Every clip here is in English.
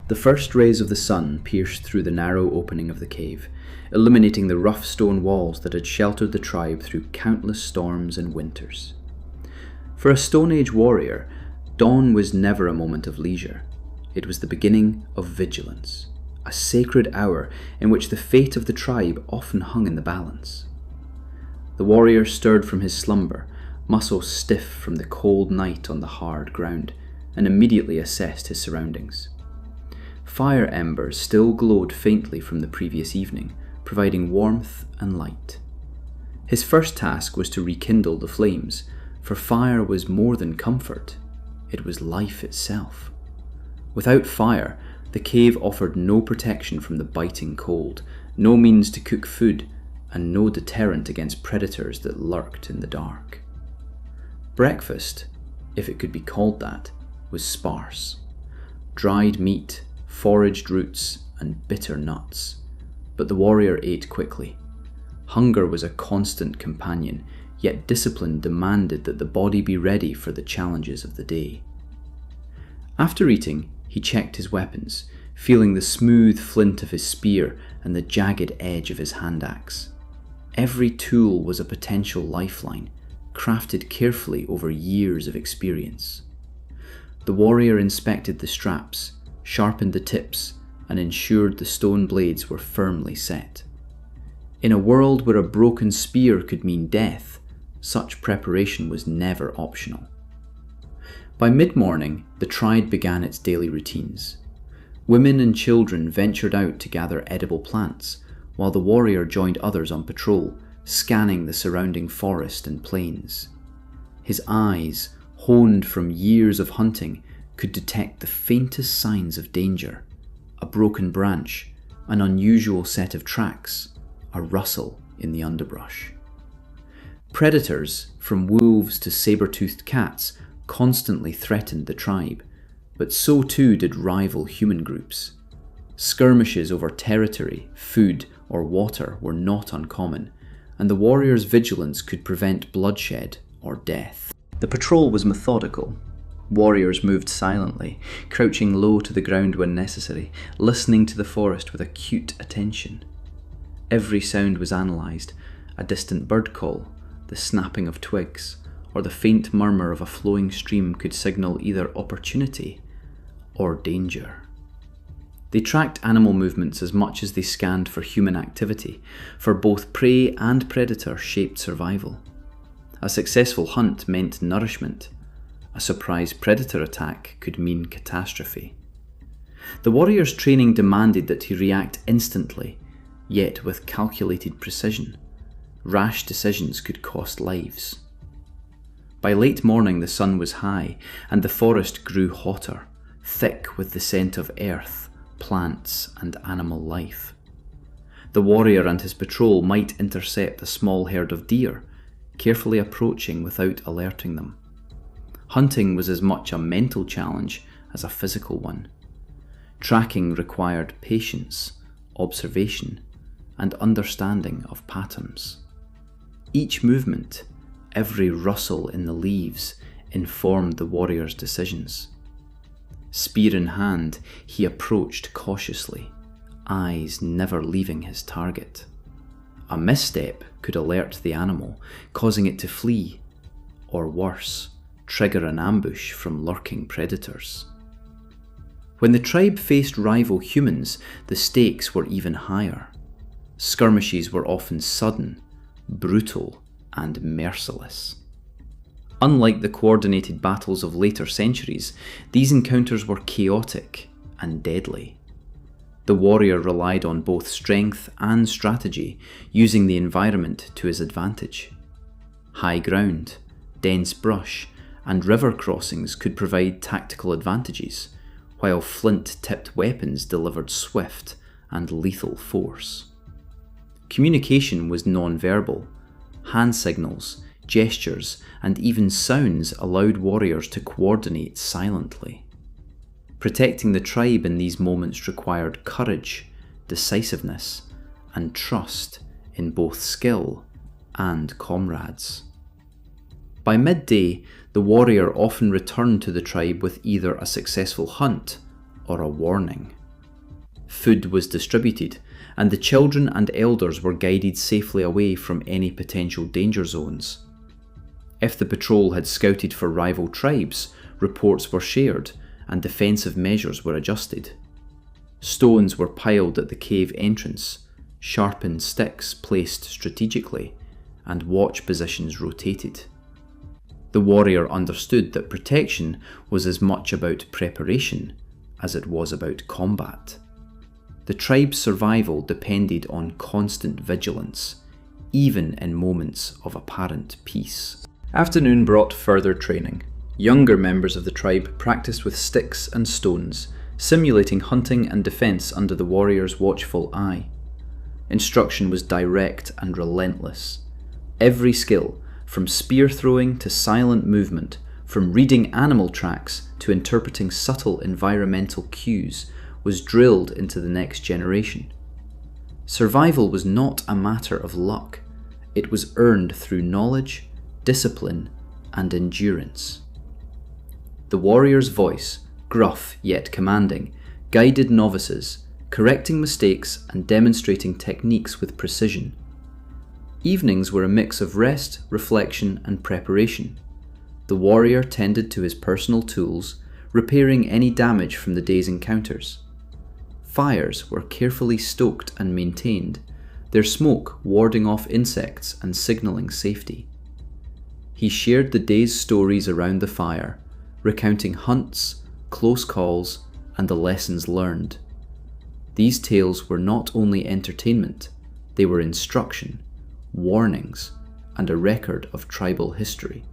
The first rays of the sun pierced through the narrow opening of the cave, illuminating the rough stone walls that had sheltered the tribe through countless storms and winters. For a Stone Age warrior, dawn was never a moment of leisure. It was the beginning of vigilance, a sacred hour in which the fate of the tribe often hung in the balance. The warrior stirred from his slumber, muscles stiff from the cold night on the hard ground, and immediately assessed his surroundings. Fire embers still glowed faintly from the previous evening, providing warmth and light. His first task was to rekindle the flames, for fire was more than comfort, it was life itself. Without fire, the cave offered no protection from the biting cold, no means to cook food, and no deterrent against predators that lurked in the dark. Breakfast, if it could be called that, was sparse. Dried meat, foraged roots, and bitter nuts. But the warrior ate quickly. Hunger was a constant companion, yet discipline demanded that the body be ready for the challenges of the day. After eating, he checked his weapons, feeling the smooth flint of his spear and the jagged edge of his hand axe. Every tool was a potential lifeline, crafted carefully over years of experience. The warrior inspected the straps, sharpened the tips, and ensured the stone blades were firmly set. In a world where a broken spear could mean death, such preparation was never optional. By mid-morning, the tribe began its daily routines. Women and children ventured out to gather edible plants, while the warrior joined others on patrol, scanning the surrounding forest and plains. His eyes, honed from years of hunting, could detect the faintest signs of danger: a broken branch, an unusual set of tracks, a rustle in the underbrush. Predators, from wolves to saber-toothed cats, constantly threatened the tribe, but so too did rival human groups. Skirmishes over territory, food, or water were not uncommon, and the warrior's vigilance could prevent bloodshed or death. The patrol was methodical. Warriors moved silently, crouching low to the ground when necessary, listening to the forest with acute attention. Every sound was analysed: a distant bird call, the snapping of twigs, or the faint murmur of a flowing stream could signal either opportunity or danger. They tracked animal movements as much as they scanned for human activity, for both prey and predator shaped survival. A successful hunt meant nourishment. A surprise predator attack could mean catastrophe. The warrior's training demanded that he react instantly, yet with calculated precision. Rash decisions could cost lives. By late morning the sun was high, and the forest grew hotter, thick with the scent of earth, plants, and animal life. The warrior and his patrol might intercept a small herd of deer, carefully approaching without alerting them. Hunting was as much a mental challenge as a physical one. Tracking required patience, observation, and understanding of patterns. Each movement, every rustle in the leaves, informed the warrior's decisions. Spear in hand, he approached cautiously, eyes never leaving his target. A misstep could alert the animal, causing it to flee, or worse, trigger an ambush from lurking predators. When the tribe faced rival humans, the stakes were even higher. Skirmishes were often sudden, brutal, and merciless. Unlike the coordinated battles of later centuries, these encounters were chaotic and deadly. The warrior relied on both strength and strategy, using the environment to his advantage. High ground, dense brush, and river crossings could provide tactical advantages, while flint-tipped weapons delivered swift and lethal force. Communication was non-verbal. Hand signals, gestures, and even sounds allowed warriors to coordinate silently. Protecting the tribe in these moments required courage, decisiveness, and trust in both skill and comrades. By midday, the warrior often returned to the tribe with either a successful hunt or a warning. food was distributed, and the children and elders were guided safely away from any potential danger zones. If the patrol had scouted for rival tribes, reports were shared and defensive measures were adjusted. Stones were piled at the cave entrance, sharpened sticks placed strategically, and watch positions rotated. The warrior understood that protection was as much about preparation as it was about combat. The tribe's survival depended on constant vigilance, even in moments of apparent peace. Afternoon brought further training. Younger members of the tribe practiced with sticks and stones, simulating hunting and defense under the warrior's watchful eye. Instruction was direct and relentless. Every skill, from spear throwing to silent movement, from reading animal tracks to interpreting subtle environmental cues, was drilled into the next generation. Survival was not a matter of luck. It was earned through knowledge, discipline, and endurance. The warrior's voice, gruff yet commanding, guided novices, correcting mistakes and demonstrating techniques with precision. Evenings were a mix of rest, reflection, and preparation. The warrior tended to his personal tools, repairing any damage from the day's encounters. Fires were carefully stoked and maintained, their smoke warding off insects and signalling safety. He shared the day's stories around the fire, recounting hunts, close calls, and the lessons learned. These tales were not only entertainment, they were instruction, warnings, and a record of tribal history.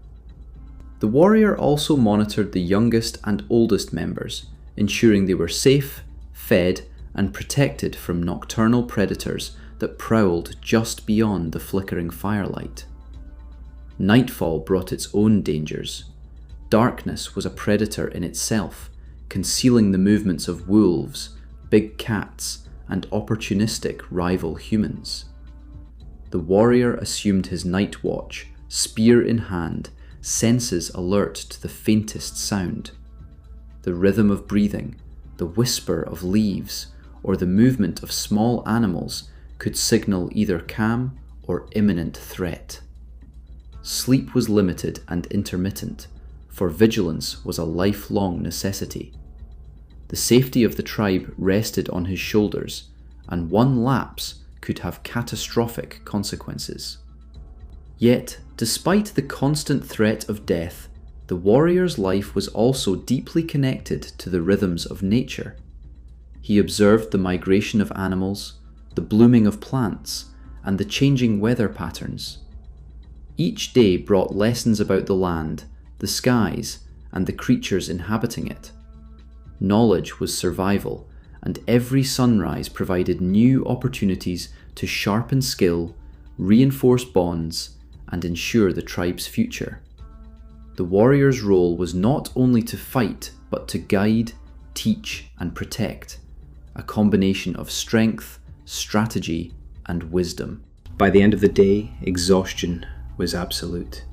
The warrior also monitored the youngest and oldest members, ensuring they were safe, fed, and protected from nocturnal predators that prowled just beyond the flickering firelight. Nightfall brought its own dangers. Darkness was a predator in itself, concealing the movements of wolves, big cats, and opportunistic rival humans. The warrior assumed his night watch, spear in hand, senses alert to the faintest sound. The rhythm of breathing, the whisper of leaves, or the movement of small animals could signal either calm or imminent threat. Sleep was limited and intermittent, for vigilance was a lifelong necessity. The safety of the tribe rested on his shoulders, and one lapse could have catastrophic consequences. Yet, despite the constant threat of death, the warrior's life was also deeply connected to the rhythms of nature. He observed the migration of animals, the blooming of plants, and the changing weather patterns. Each day brought lessons about the land, the skies, and the creatures inhabiting it. Knowledge was survival, and every sunrise provided new opportunities to sharpen skill, reinforce bonds, and ensure the tribe's future. The warrior's role was not only to fight, but to guide, teach, and protect, a combination of strength, strategy, and wisdom. By the end of the day, exhaustion was absolute.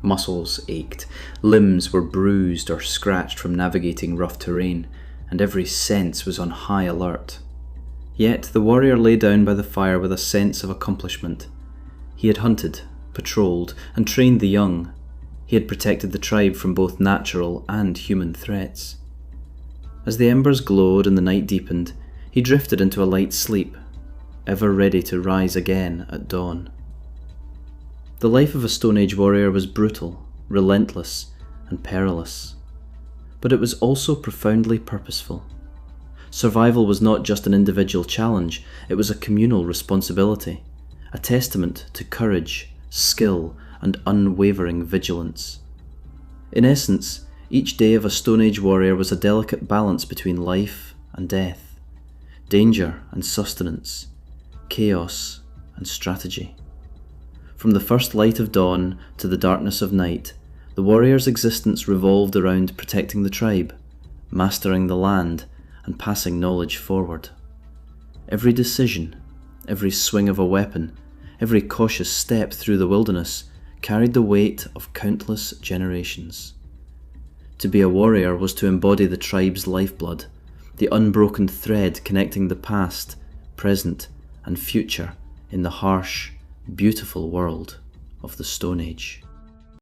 Muscles ached, limbs were bruised or scratched from navigating rough terrain, and every sense was on high alert. Yet the warrior lay down by the fire with a sense of accomplishment. He had hunted, patrolled, and trained the young. He had protected the tribe from both natural and human threats. As the embers glowed and the night deepened, he drifted into a light sleep, ever ready to rise again at dawn. The life of a Stone Age warrior was brutal, relentless, and perilous. But it was also profoundly purposeful. Survival was not just an individual challenge, it was a communal responsibility, a testament to courage, skill, and unwavering vigilance. In essence, each day of a Stone Age warrior was a delicate balance between life and death, danger and sustenance, chaos and strategy. From the first light of dawn to the darkness of night, the warrior's existence revolved around protecting the tribe, mastering the land, and passing knowledge forward. Every decision, every swing of a weapon, every cautious step through the wilderness carried the weight of countless generations. To be a warrior was to embody the tribe's lifeblood, the unbroken thread connecting the past, present, and future in the harsh, beautiful world of the Stone Age.